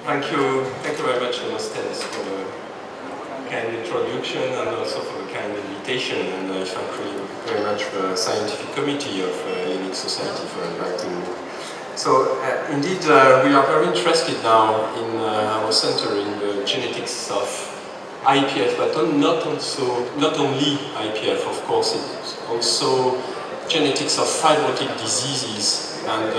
Thank you very much, Demosthenes, for the kind introduction and also for the kind invitation. And I thank you very much the scientific committee of Hellenic Society for inviting me. So, indeed, we are very interested now in our center in the genetics of IPF, but not only IPF, of course, it's also genetics of fibrotic diseases, and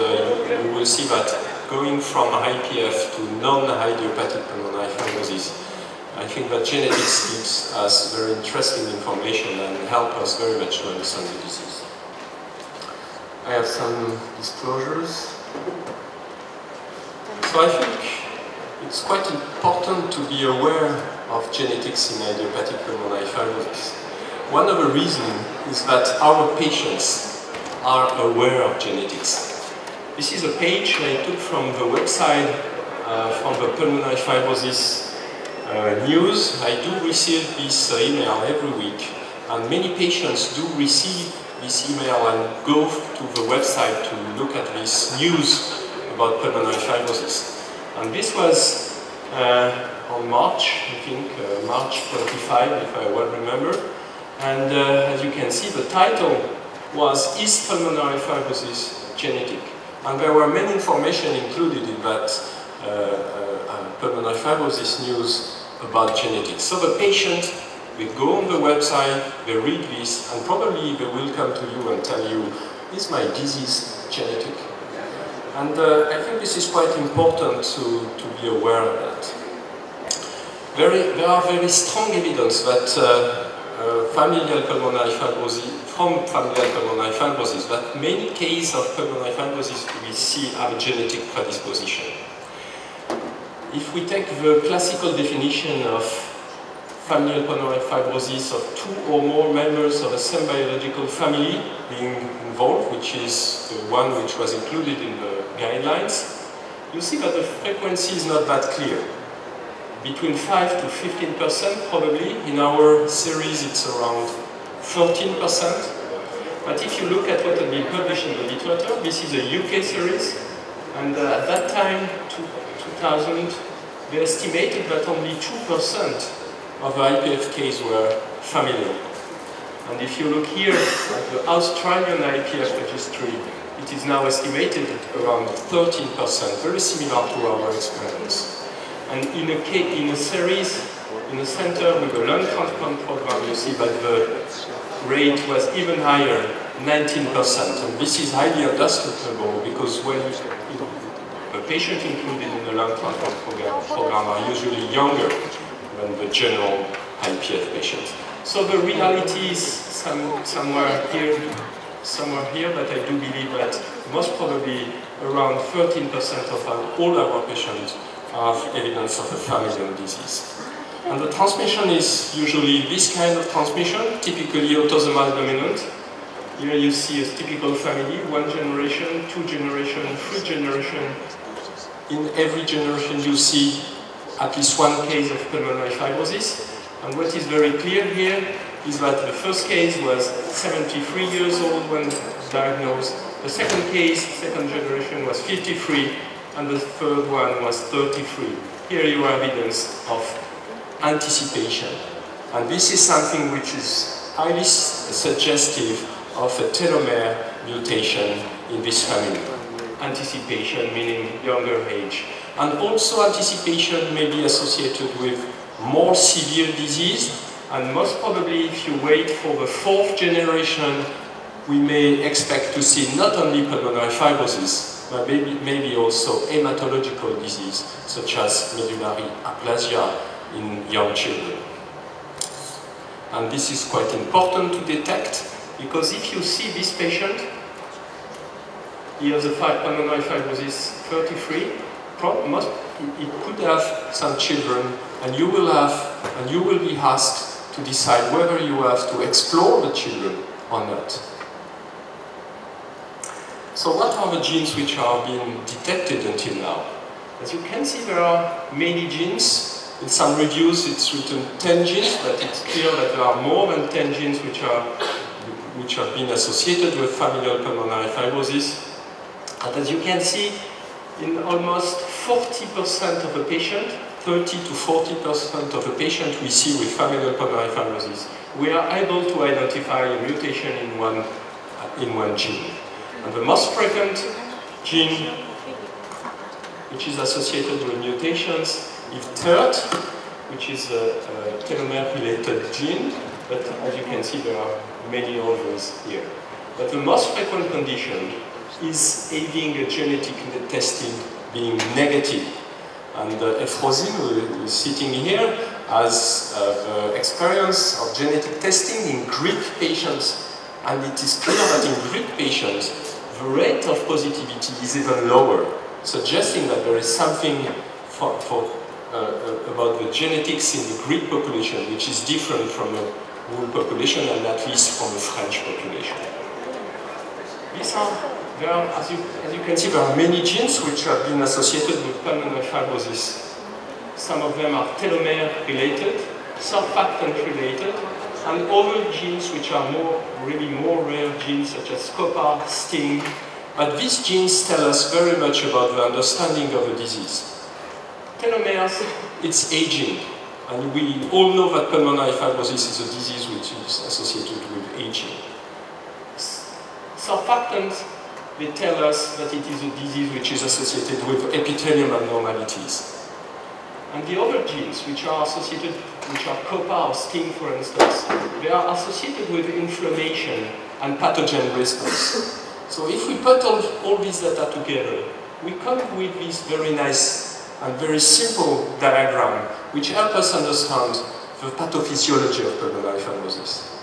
you will see that going from IPF to non-idiopathic pulmonary fibrosis, I think that genetics gives us very interesting information and help us very much to understand the disease. I have some disclosures. So I think it's quite important to be aware of genetics in idiopathic pulmonary fibrosis. One of the reasons is that our patients are aware of genetics. This is a page I took from the website from the pulmonary fibrosis news. I do receive this email every week, and many patients do receive this email and go to the website to look at this news about pulmonary fibrosis. And this was on March, I think, March 25, if I well remember. And as you can see, the title was, "Is pulmonary fibrosis genetic?" And there were many information included in that pulmonary fibrosis news about genetics. So the patient will go on the website, they read this, and probably they will come to you and tell you, "Is my disease genetic?" And I think this is quite important to be aware of that. There are very strong evidence that familial pulmonary fibrosis, that many cases of pulmonary fibrosis we see have a genetic predisposition. If we take the classical definition of familial pulmonary fibrosis of 2 or more members of the same biological family being involved, which is the one which was included in the guidelines, you see that the frequency is not that clear. Between 5 to 15% probably. In our series it's around 13%. But if you look at what had been published in the literature, this is a UK series, and at that time, 2000, they estimated that only 2% of the IPF cases were familial. And if you look here at the Australian IPF registry, it is now estimated at around 13%, very similar to our experience. And in a series, in a center with a lung transplant program, you see that the rate was even higher, 19%. And this is highly understandable because when the patients included in the lung transplant program are usually younger than the general IPF patients. So the reality is somewhere here, but I do believe that most probably around 13% of all our patients have evidence of a familial disease. And the transmission is usually this kind of transmission, typically autosomal dominant. Here you see a typical family, 1 generation, 2 generation, 3 generation. In every generation you see at least 1 case of pulmonary fibrosis. And what is very clear here is that the first case was 73 years old when diagnosed. The second case, second generation, was 53. And the third one was 33. Here you have evidence of anticipation. And this is something which is highly suggestive of a telomere mutation in this family. Anticipation meaning younger age. And also anticipation may be associated with more severe disease, and most probably if you wait for the 4th generation, we may expect to see not only pulmonary fibrosis, but maybe also hematological disease, such as medullary aplasia in young children. And this is quite important to detect, because if you see this patient, he has a pulmonary fibrosis 33, it could have some children, and you will be asked to decide whether you have to explore the children or not. So what are the genes which are being detected until now? As you can see, there are many genes. In some reviews it's written 10 genes, but it's clear that there are more than 10 genes which have been associated with familial pulmonary fibrosis. And as you can see, in almost 40% of a patient, 30 to 40% of a patient we see with familial pulmonary fibrosis, we are able to identify a mutation in one gene. And the most frequent gene which is associated with mutations is TERT, which is a telomere-related gene, but as you can see, there are many others here. But the most frequent condition is having a genetic testing being negative. And Efrosine, who is sitting here, has experience of genetic testing in Greek patients. And it is clear that in Greek patients, the rate of positivity is even lower, suggesting that there is something about the genetics in the Greek population, which is different from the whole population, and at least from the French population. As you can see, there are many genes which have been associated with pulmonary fibrosis. Some of them are telomere-related, surfactant-related, and other genes which are really more rare genes, such as COPA, STING. But these genes tell us very much about the understanding of the disease. Telomeres, it's aging, and we all know that pulmonary fibrosis is a disease which is associated with aging. Surfactants, they tell us that it is a disease which is associated with epithelium abnormalities. And the other genes which are associated, which are COPA or STING, for instance, they are associated with inflammation and pathogen response. So if we put all these data together, we come with this very nice and very simple diagram which help us understand the pathophysiology of pulmonary fibrosis.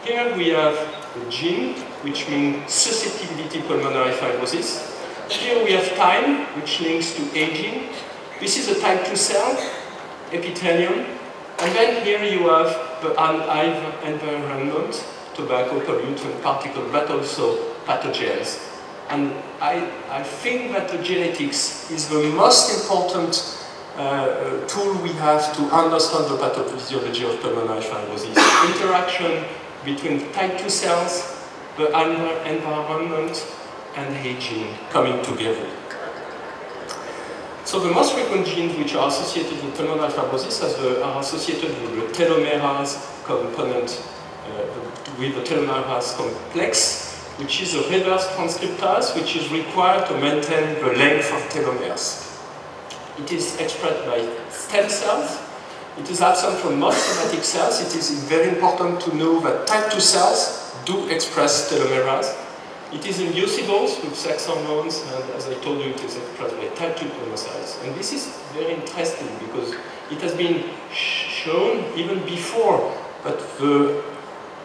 Here we have the gene, which means susceptibility pulmonary fibrosis. Here we have time, which links to aging. This is a type 2 cell, epithelium. And then here you have the environment, tobacco, pollutant, particle, but also pathogens. And I think that the genetics is the most important tool we have to understand the pathophysiology of pulmonary fibrosis. Interaction between type 2 cells, the environment, and aging coming together. So the most frequent genes which are associated with pulmonary fibrosis are associated with the telomerase component, with the telomerase complex, which is a reverse transcriptase which is required to maintain the length of telomeres. It is expressed by stem cells. It is absent from most somatic cells. It is very important to know that type 2 cells do express telomerase. It is inducible with sex hormones, and as I told you, it is expressed by type 2 chromocytes. And this is very interesting because it has been shown even before that the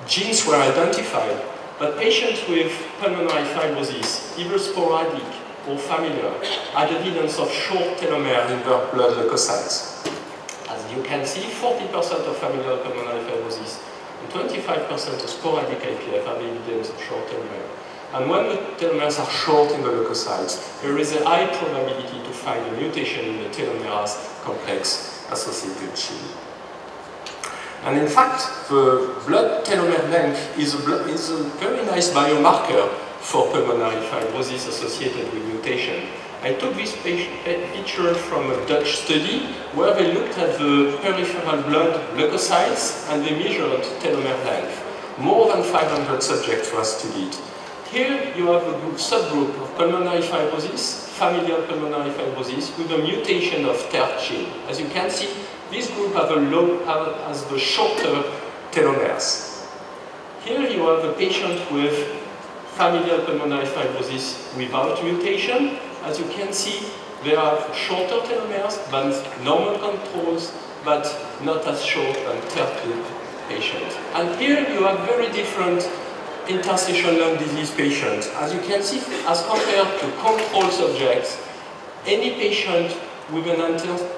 genes were identified. But patients with pulmonary fibrosis, either sporadic or familiar, had evidence of short telomere in their blood leukocytes. As you can see, 40% of familial pulmonary fibrosis and 25% of sporadic IPF have evidence of short telomere. And when the telomeres are short in the leukocytes, there is a high probability to find a mutation in the telomerase complex associated gene. And in fact, the blood telomere length is a very nice biomarker for pulmonary fibrosis associated with mutation. I took this picture from a Dutch study where they looked at the peripheral blood leukocytes and they measured telomere length. More than 500 subjects were studied. Here you have a subgroup of pulmonary fibrosis, familial pulmonary fibrosis, with a mutation of TERT gene. As you can see, this group has the shorter telomeres. Here you have a patient with familial pulmonary fibrosis without mutation. As you can see, they have shorter telomeres than normal controls, but not as short than TERT patients. And here you have very different interstitial lung disease patients. As you can see, as compared to control subjects, any patient with an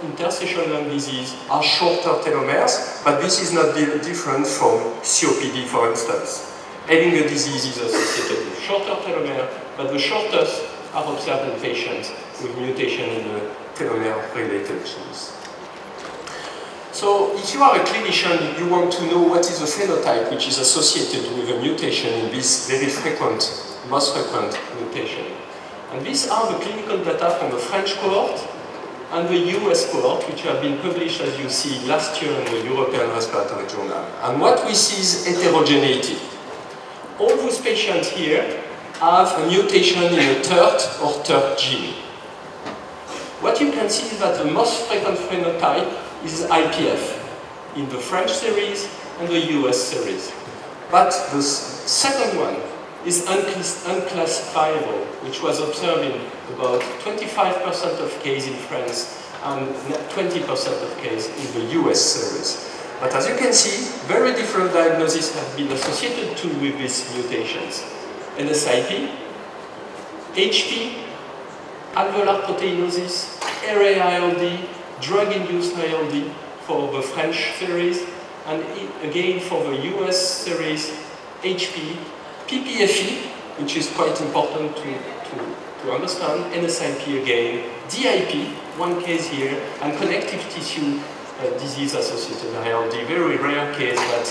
interstitial lung disease are shorter telomeres, but this is not different from COPD, for instance. Having a disease is associated with shorter telomere, but the shortest are observed in patients with mutation in the telomere-related genes. So if you are a clinician, you want to know what is the phenotype which is associated with a mutation in this very frequent, most frequent mutation. And these are the clinical data from the French cohort. and the US cohort, which have been published, as you see, last year in the European Respiratory Journal. And what we see is heterogeneity. All those patients here have a mutation in the TERT or TERT gene. What you can see is that the most frequent phenotype is IPF in the French series and the US series. But the second one is unclassifiable, which was observed in about 25% of cases in France and 20% of cases in the US series. But as you can see, very different diagnoses have been associated too with these mutations. NSIP, HP, alveolar proteinosis, RA-ILD, drug-induced ILD for the French series, and again for the US series, HP, PPFE, which is quite important to understand, NSIP again, DIP, one case here, and connective tissue disease-associated ILD, very rare case but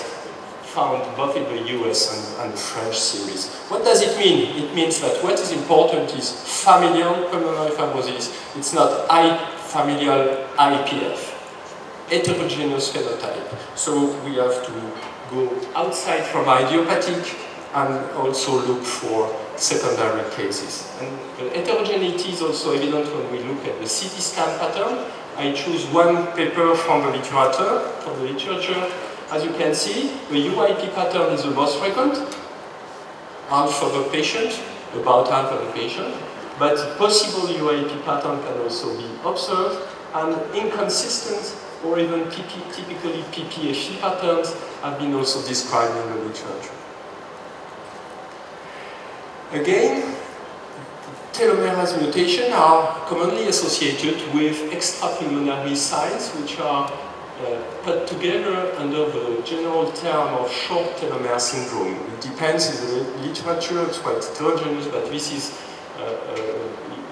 found both in the US and the French series. What does it mean? It means that what is important is familial pulmonary fibrosis. It's not familial IPF, heterogeneous phenotype. So we have to go outside from idiopathic and also look for secondary cases. And the heterogeneity is also evident when we look at the CT scan pattern. I choose one paper from the literature. As you can see, the UIP pattern is the most frequent, half of the patient, about half of the patient. But possible UIP pattern can also be observed, and inconsistent or even typically PPFE patterns have been also described in the literature. Again, telomerase mutations are commonly associated with extrapulmonary signs, which are put together under the general term of short telomere syndrome. It depends in the literature, it's quite heterogeneous, but this is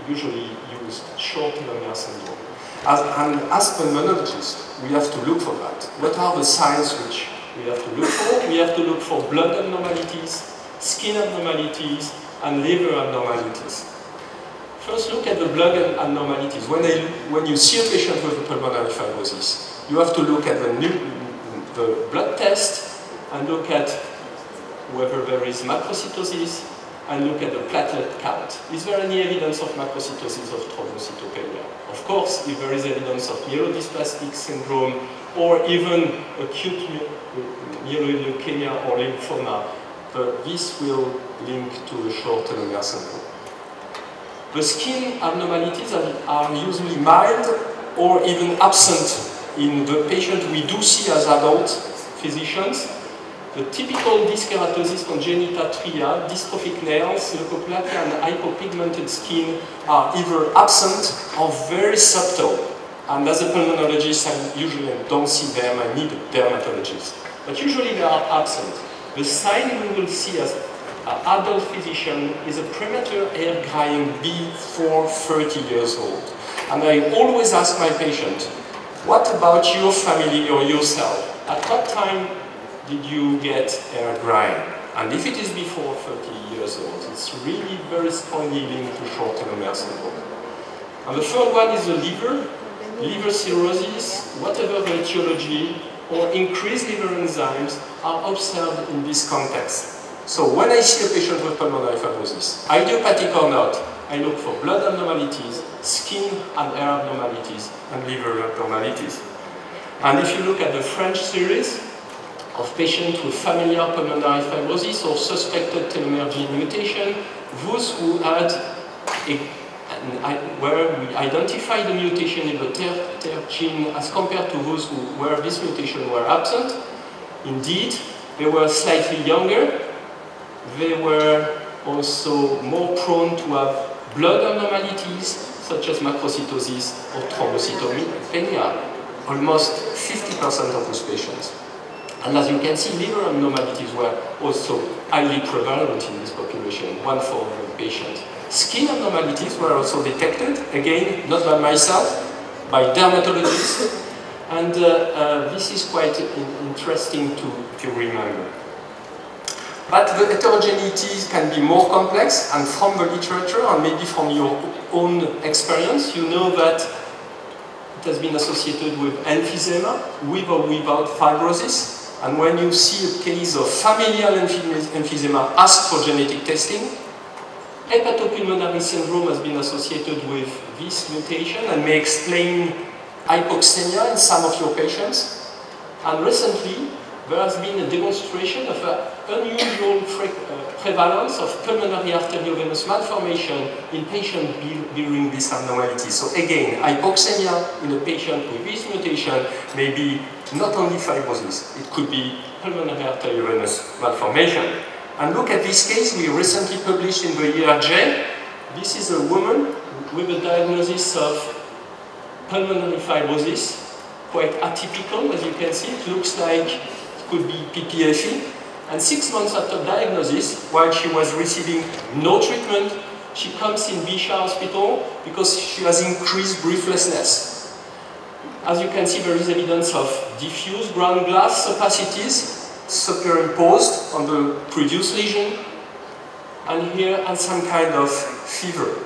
usually used, short telomere syndrome. As pulmonologists, we have to look for that. What are the signs which we have to look for? We have to look for blood abnormalities, skin abnormalities, and liver abnormalities. First, look at the blood abnormalities. When you see a patient with a pulmonary fibrosis, you have to look at the blood test and look at whether there is macrocytosis and look at the platelet count. Is there any evidence of macrocytosis of thrombocytopenia? Of course, if there is evidence of myelodysplastic syndrome or even acute myeloid leukemia or lymphoma, this will link to a short telomere syndrome. The skin abnormalities are usually mild or even absent in the patient we do see as adult physicians. The typical dyskeratosis congenita tria, dystrophic nails, leukoplakia, and hypopigmented skin are either absent or very subtle. And as a pulmonologist, I usually don't see them, I need a dermatologist. But usually they are absent. The sign we will see as an adult physician is a premature hair drying before 30 years old. And I always ask my patient, what about your family or yourself? At what time did you get hair drying? And if it is before 30 years old, it's really very strongly linked to short telomere syndrome. And the third one is the liver cirrhosis, whatever the etiology, or increased liver enzymes are observed in this context. So when I see a patient with pulmonary fibrosis, idiopathic or not, I look for blood abnormalities, skin and hair abnormalities, and liver abnormalities. And if you look at the French series of patients with familial pulmonary fibrosis or suspected telomere gene mutation, those who had where we identified the mutation in the TERT gene as compared to those where this mutation were absent, indeed, they were slightly younger. They were also more prone to have blood abnormalities, such as macrocytosis or thrombocytopenia, almost 50% of those patients. And as you can see, liver abnormalities were also highly prevalent in this population, 1/4 of the patients. Skin abnormalities were also detected, again, not by myself, by dermatologists, and this is quite interesting to remember. But the heterogeneity can be more complex, and from the literature, and maybe from your own experience, you know that It has been associated with emphysema, with or without fibrosis. And when you see a case of familial emphysema, ask for genetic testing. Hepatopulmonary syndrome has been associated with this mutation and may explain hypoxemia in some of your patients. And recently, there has been a demonstration of an unusual prevalence of pulmonary arteriovenous malformation in patients bearing this abnormality. So again, hypoxemia in a patient with this mutation may be not only fibrosis, it could be pulmonary arteriovenous malformation. And look at this case we recently published in the ERJ. This is a woman with a diagnosis of pulmonary fibrosis, quite atypical, as you can see. It looks like it could be PPFE. And 6 months after diagnosis, while she was receiving no treatment, she comes in Bichat Hospital because she has increased breathlessness. As you can see, there is evidence of diffuse ground glass opacities superimposed on the previous lesion, and here and some kind of fever.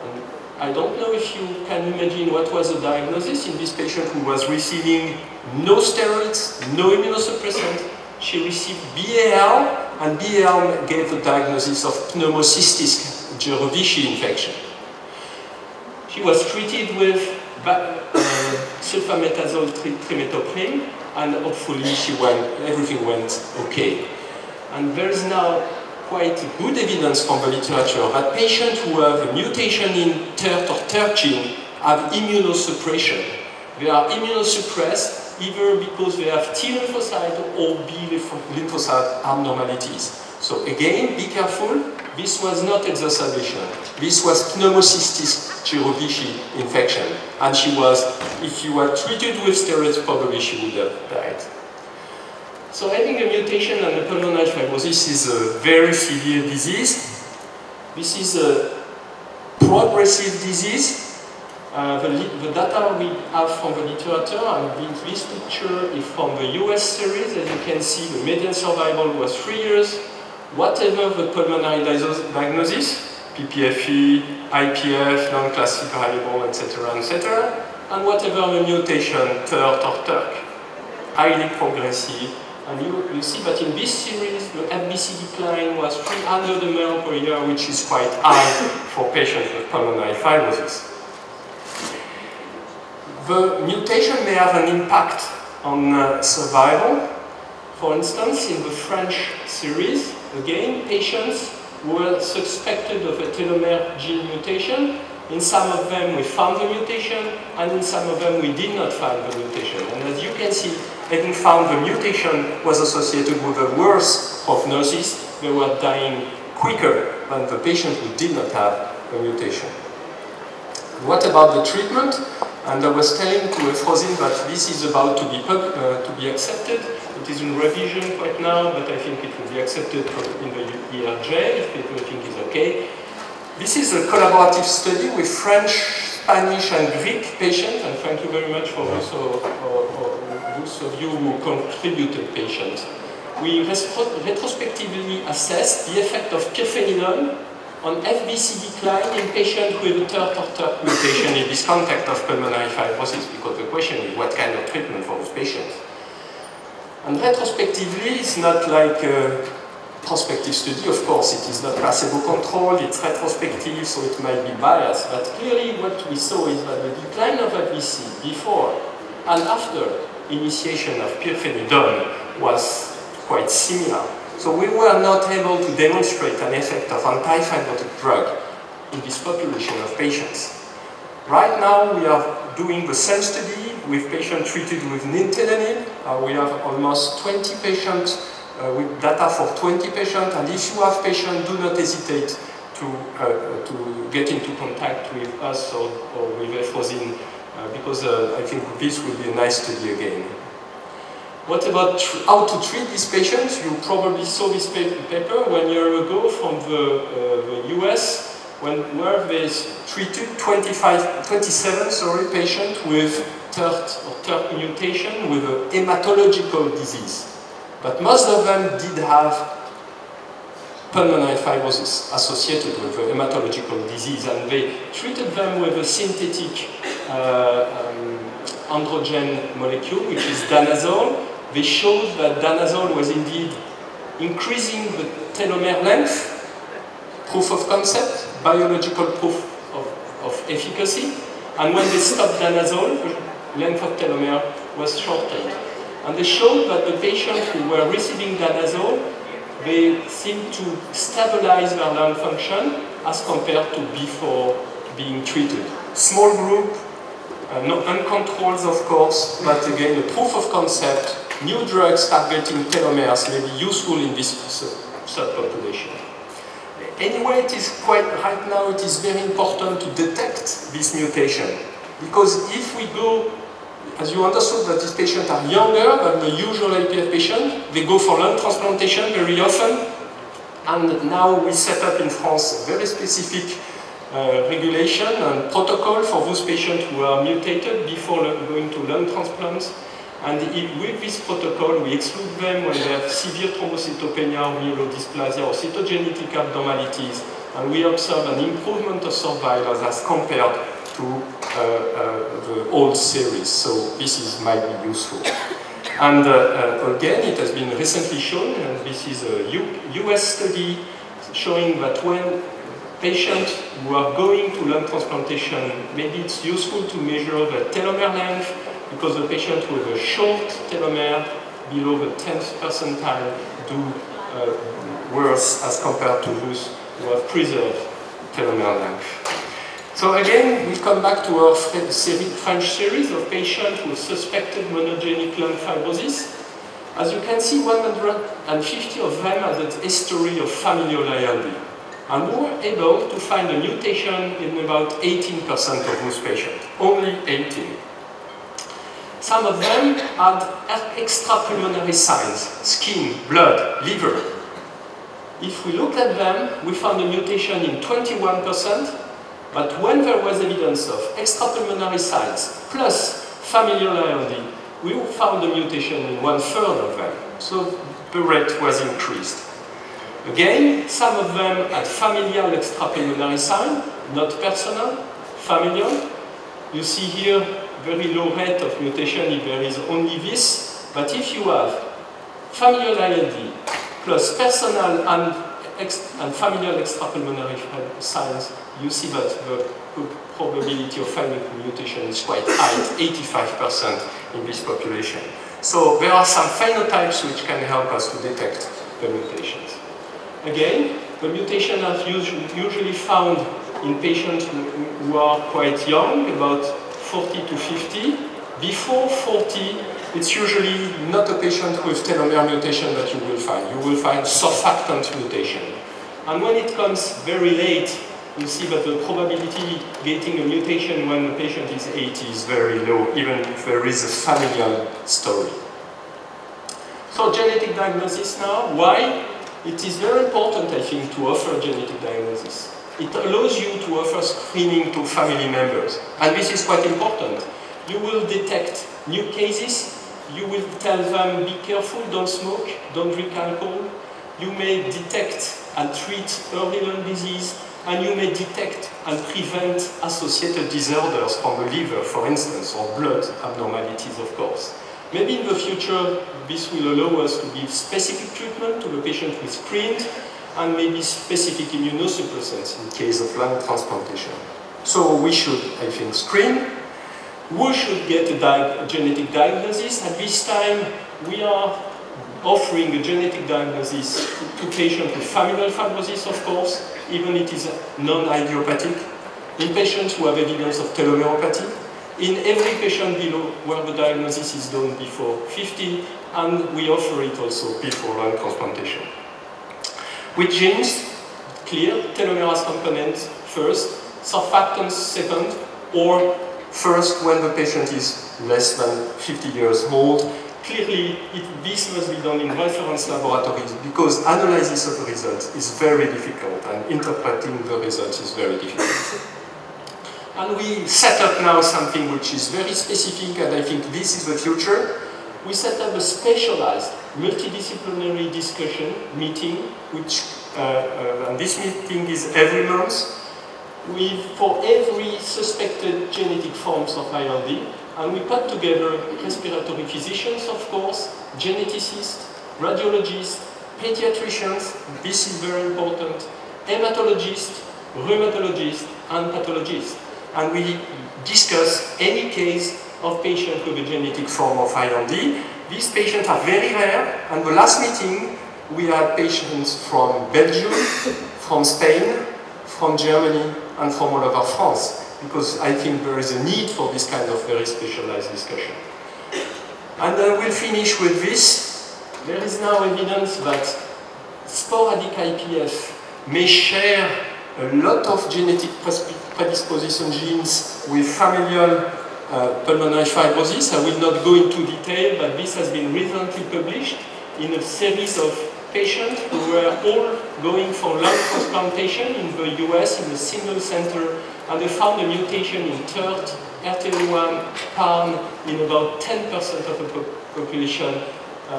And I don't know if you can imagine what was the diagnosis in this patient who was receiving no steroids, no immunosuppressant. She received BAL, and BAL gave the diagnosis of pneumocystis jirovecii infection. She was treated with sulfametazole trimethoprim, and hopefully everything went okay. And there is now quite good evidence from the literature that patients who have a mutation in TERT or TERT gene have immunosuppression. They are immunosuppressed either because they have T lymphocyte or B lymphocyte abnormalities. So again, be careful, this was not exacerbation. This was pneumocystis jirovecii infection. And she was, if you were treated with steroids, probably she would have died. So having a mutation and a pulmonary fibrosis is a very severe disease. This is a progressive disease. The data we have from the literature, and this picture is from the US series. As you can see, the median survival was 3 years. Whatever the pulmonary diagnosis, PPFE, IPF, non-classifiable, etc., etc., and whatever the mutation, TERT or TERC, highly progressive. And you see that in this series, the FVC decline was 300 ml per year, which is quite high for patients with pulmonary fibrosis. The mutation may have an impact on survival. For instance, in the French series, again, patients were suspected of a telomere gene mutation. In some of them we found the mutation, and in some of them we did not find the mutation. And as you can see, having found the mutation was associated with a worse prognosis. They were dying quicker than the patient who did not have the mutation. What about the treatment? And I was telling to Efrosine that this is about to be accepted. It is in revision right now, but I think it will be accepted in the ERJ if people think it's okay. This is a collaborative study with French, Spanish, and Greek patients, and thank you very much for those of you who contributed patients. We retrospectively assessed the effect of pirfenidone on FVC decline in patients with a TERT or TERT mutation in this context of pulmonary fibrosis, because the question is what kind of treatment for those patients. And retrospectively, it's not like a prospective study, of course, it is not placebo-controlled, it's retrospective, so it might be biased, but clearly what we saw is that the decline of FVC before and after initiation of pirfenidone was quite similar. So we were not able to demonstrate an effect of anti-fibrotic drug in this population of patients. Right now we are doing the same study with patients treated with nintedanib. We have almost 20 patients with data for 20 patients, and if you have patients, do not hesitate to get into contact with us or with Efrosine, because I think this will be a nice study again. What about how to treat these patients? You probably saw this paper 1 year ago from the US, where they treated 27 patients with TERT or TERT mutation with a hematological disease. But most of them did have pulmonary fibrosis associated with a hematological disease, and they treated them with a synthetic androgen molecule, which is danazol. They showed that danazol was indeed increasing the telomere length, proof of concept, biological proof of efficacy. And when they stopped danazol, the length of telomere was shortened. And they showed that the patients who were receiving danazol, they seemed to stabilize their lung function as compared to before being treated. Small group, no uncontrolled of course, but again, a proof of concept, new drugs targeting telomeres may be useful in this subpopulation. Anyway, it is right now it is very important to detect this mutation, because if we go, as you understood that these patients are younger than the usual IPF patient, they go for lung transplantation very often, and now we set up in France a very specific regulation and protocol for those patients who are mutated before going to lung transplants. And with this protocol, we exclude them when they have severe thrombocytopenia or myelodysplasia or cytogenetic abnormalities, and we observe an improvement of survival as compared to the old series. So this might be useful. And again, it has been recently shown, and this is a US study showing that when patients who are going to lung transplantation, maybe it's useful to measure the telomere length, because the patients with a short telomere below the 10th percentile do worse as compared to those who have preserved telomere length. So again, we come back to our French series of patients with suspected monogenic lung fibrosis. As you can see, 150 of them had a history of familial ILD. And we were able to find a mutation in about 18% of those patients, only 18. Some of them had extrapulmonary signs, skin, blood, liver. If we looked at them, we found a mutation in 21%, but when there was evidence of extrapulmonary signs plus familial ILD, we found a mutation in 1/3 of them. So the rate was increased. Again, some of them had familial extrapulmonary sign, not personal, familial. You see here very low rate of mutation if there is only this, but if you have familial ILD plus personal and familial extrapulmonary signs, you see that the probability of finding the mutation is quite high, 85% in this population. So there are some phenotypes which can help us to detect the mutations. Again, the mutations are usually found in patients who are quite young, about 40 to 50. Before 40, it's usually not a patient with telomere mutation that you will find. You will find surfactant mutation. And when it comes very late, you see that the probability getting a mutation when the patient is 80 is very low, even if there is a familial story. So genetic diagnosis now, why? It is very important, I think, to offer genetic diagnosis. It allows you to offer screening to family members. And this is quite important. You will detect new cases. You will tell them, be careful, don't smoke, don't drink alcohol. You may detect and treat early lung disease. And you may detect and prevent associated disorders from the liver, for instance, or blood abnormalities, of course. Maybe in the future, this will allow us to give specific treatment to the patient with screened, and maybe specific immunosuppressants in case of lung transplantation. So we should, I think, screen. We should get a genetic diagnosis. At this time, we are offering a genetic diagnosis to patients with familial fibrosis, of course, even it is non-idiopathic, in patients who have evidence of telomeropathy, in every patient below where the diagnosis is done before 50, and we offer it also before lung transplantation. With genes, clear, telomerase components first, surfactants second, or first when the patient is less than 50 years old. Clearly, this must be done in reference laboratories because analysis of the results is very difficult and interpreting the results is very difficult. And we set up now something which is very specific, and I think this is the future. We set up a specialized multidisciplinary discussion meeting, which, and this meeting is every month. for every suspected genetic forms of ILD, and we put together respiratory physicians, of course, geneticists, radiologists, pediatricians, this is very important, hematologists, rheumatologists, and pathologists. And we discuss any case of patient with a genetic form of ILD. These patients are very rare, and the last meeting we had patients from Belgium, from Spain, from Germany, and from all over France, because I think there is a need for this kind of very specialized discussion. And we'll finish with this. There is now evidence that sporadic IPF may share a lot of genetic predisposition genes with familial pulmonary fibrosis. I will not go into detail, but this has been recently published in a series of patients who were all going for lung transplantation in the US in a single center, and they found a mutation in TERT, RTL1, PARN in about 10% of the population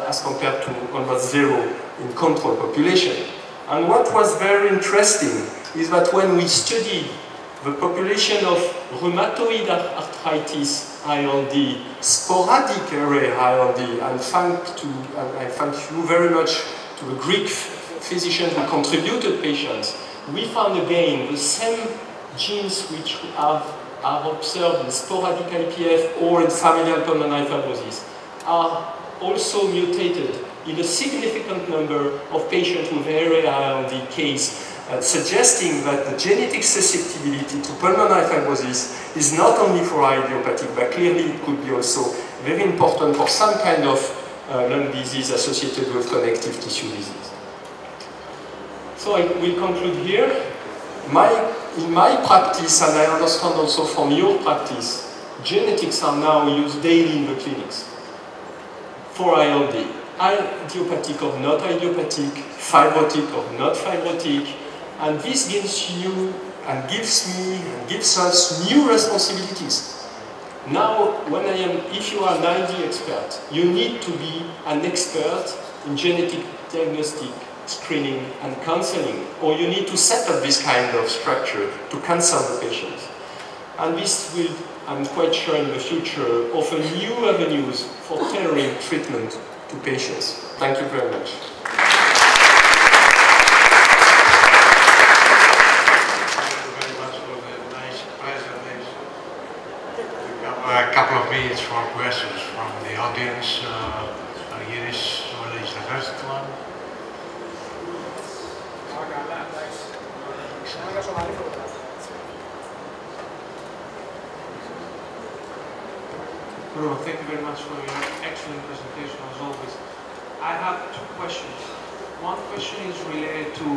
as compared to almost zero in control population. And what was very interesting is that when we studied the population of rheumatoid arthritis ILD, sporadic array ILD, and I thank you very much to the Greek physicians who contributed patients, we found again the same genes which are observed in sporadic IPF or in familial pulmonary fibrosis are also mutated in a significant number of patients with array ILD case, suggesting that the genetic susceptibility to pulmonary fibrosis is not only for idiopathic, but clearly it could be also very important for some kind of lung disease associated with connective tissue disease. So I will conclude here. In my practice, and I understand also from your practice, genetics are now used daily in the clinics for ILD. Idiopathic or not idiopathic, fibrotic or not fibrotic, and this gives you and gives me and gives us new responsibilities. Now, if you are an ID expert, you need to be an expert in genetic diagnostic, screening, and counseling, or you need to set up this kind of structure to counsel the patients. And this will, I'm quite sure in the future, offer new avenues for tailoring treatment to patients. Thank you very much. A couple of minutes for questions from the audience. Hier is de first one. Bruno, thank you very much for your excellent presentation as always. I have two questions. One question is related to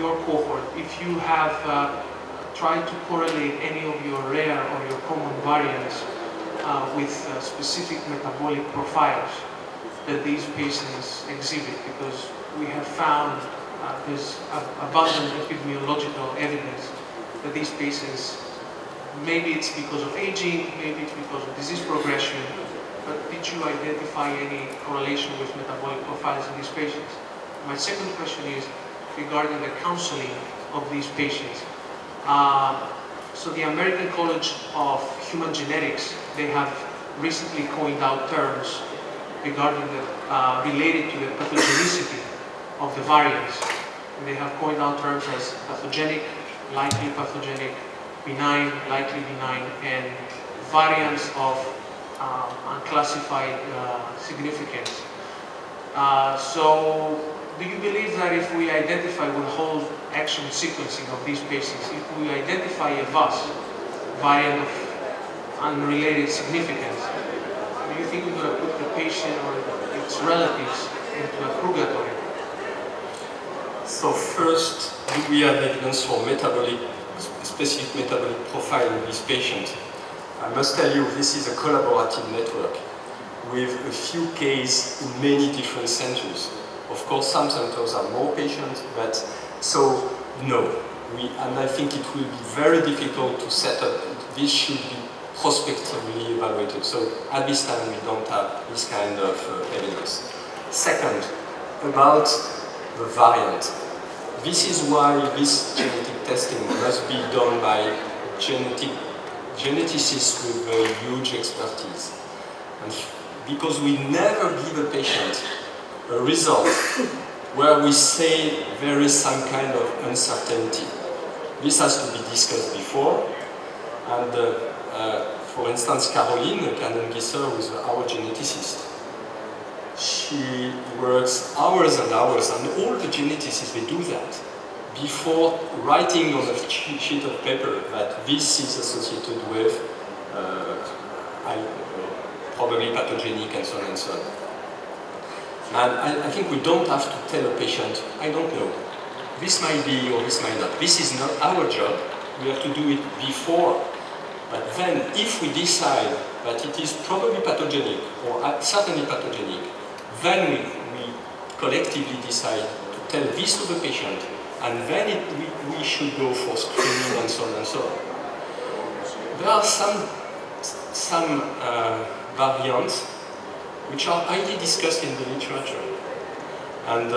your cohort. If you have try to correlate any of your rare or your common variants with specific metabolic profiles that these patients exhibit, because we have found there's abundant epidemiological evidence that these patients, maybe it's because of aging, maybe it's because of disease progression, but did you identify any correlation with metabolic profiles in these patients? My second question is regarding the counseling of these patients. So the American College of Human Genetics, they have recently coined out terms regarding related to the pathogenicity of the variants. And they have coined out terms as pathogenic, likely pathogenic, benign, likely benign, and variants of unclassified significance. So do you believe that if we identify with whole exome sequencing of these patients, if we identify a VUS, variant of unrelated significance, do you think we're going to put the patient or its relatives into a purgatory? So first, do we have evidence for specific metabolic profile in these patients? I must tell you, this is a collaborative network with a few cases in many different centers. Of course, some centers are more patients, but so no. And I think it will be very difficult to set up. This should be prospectively evaluated. So at this time, we don't have this kind of evidence. Second, about the variant. this is why this genetic testing must be done by geneticists with huge expertise. And because we never give a patient a result where we say there is some kind of uncertainty. This has to be discussed before. And for instance, Caroline Cannon-Gisser, who is our geneticist, she works hours and hours, and all the geneticists, they do that before writing on a sheet of paper that this is associated with probably pathogenic and so on and so on. And I think we don't have to tell a patient, I don't know, this might be or this might not. This is not our job. We have to do it before. But then, if we decide that it is probably pathogenic or certainly pathogenic, then we collectively decide to tell this to the patient, and then we should go for screening and so on and so on. There are some variants which are highly discussed in the literature. And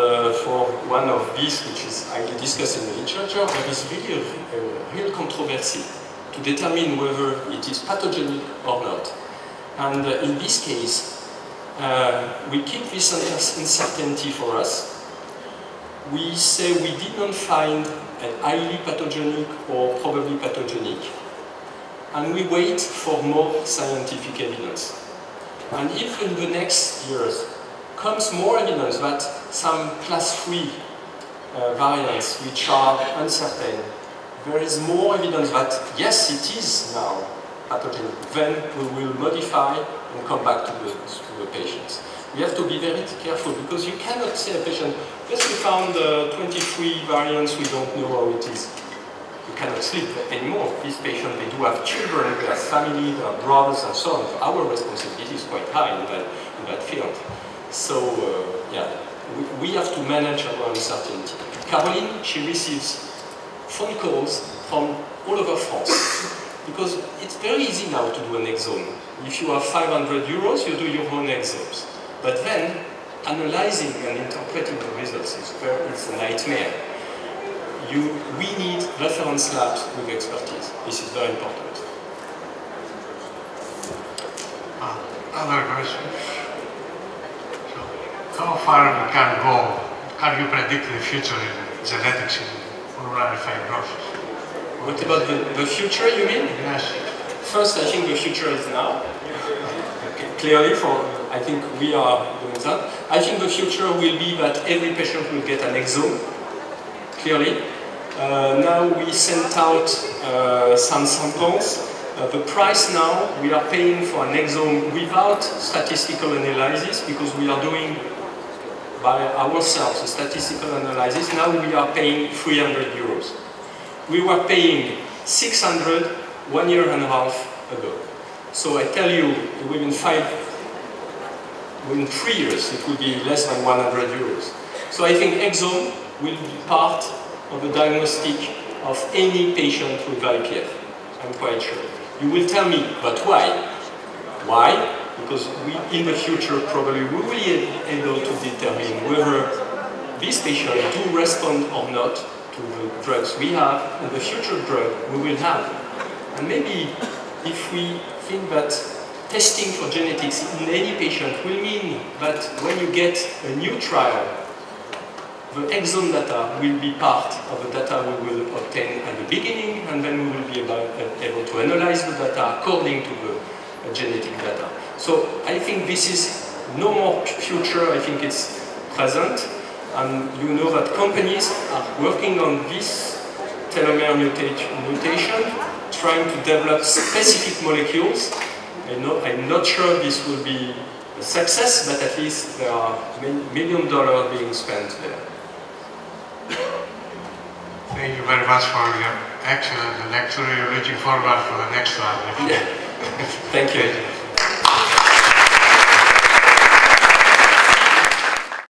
for one of these, which is highly discussed in the literature, there is really a real controversy to determine whether it is pathogenic or not. And in this case, we keep this uncertainty for us. We say we did not find a highly pathogenic or probably pathogenic, and we wait for more scientific evidence. And if in the next years comes more evidence that some class 3 variants which are uncertain, there is more evidence that yes, it is now pathogenic, then we will modify and come back to the patients. We have to be very careful because you cannot say a patient, yes, we found 23 variants, we don't know how it is. You cannot sleep anymore. These patients, they do have children, they have family, they have brothers and so on. Our responsibility is quite high in that field. So, yeah, we have to manage our uncertainty. Caroline, she receives phone calls from all over France because it's very easy now to do an exome. If you have 500 euros, you do your own exomes. But then, analyzing and interpreting the results is a nightmare. We need reference labs with expertise. This is very important. Other questions? So, how far we can go? Can you predict the future in genetics in pulmonary fibrosis? What about the future, you mean? Yes. First, I think the future is now. Okay. Clearly, I think we are doing that. I think the future will be that every patient will get an exome, clearly. Now we sent out some samples. The price now, we are paying for an exome without statistical analysis because we are doing by ourselves a statistical analysis. Now we are paying 300 euros. We were paying 600 1.5 years ago. So I tell you, within 3 years, it will be less than 100 euros. So I think exome will be part of the diagnostic of any patient with IPF. I'm quite sure. You will tell me, but why? Why? Because in the future, probably we will be able to determine whether these patients do respond or not to the drugs we have and the future drug we will have. And maybe if we think that testing for genetics in any patient will mean that when you get a new trial, the exome data will be part of the data we will obtain at the beginning, and then we will be able to analyze the data according to the genetic data. So I think this is no more future, I think it's present. And you know that companies are working on this telomere mutation, trying to develop specific molecules. I'm not sure this will be a success, but at least there are $1 million being spent there. Thank you very much for your excellent lecture. You're looking forward for the next one. Yeah. Thank you.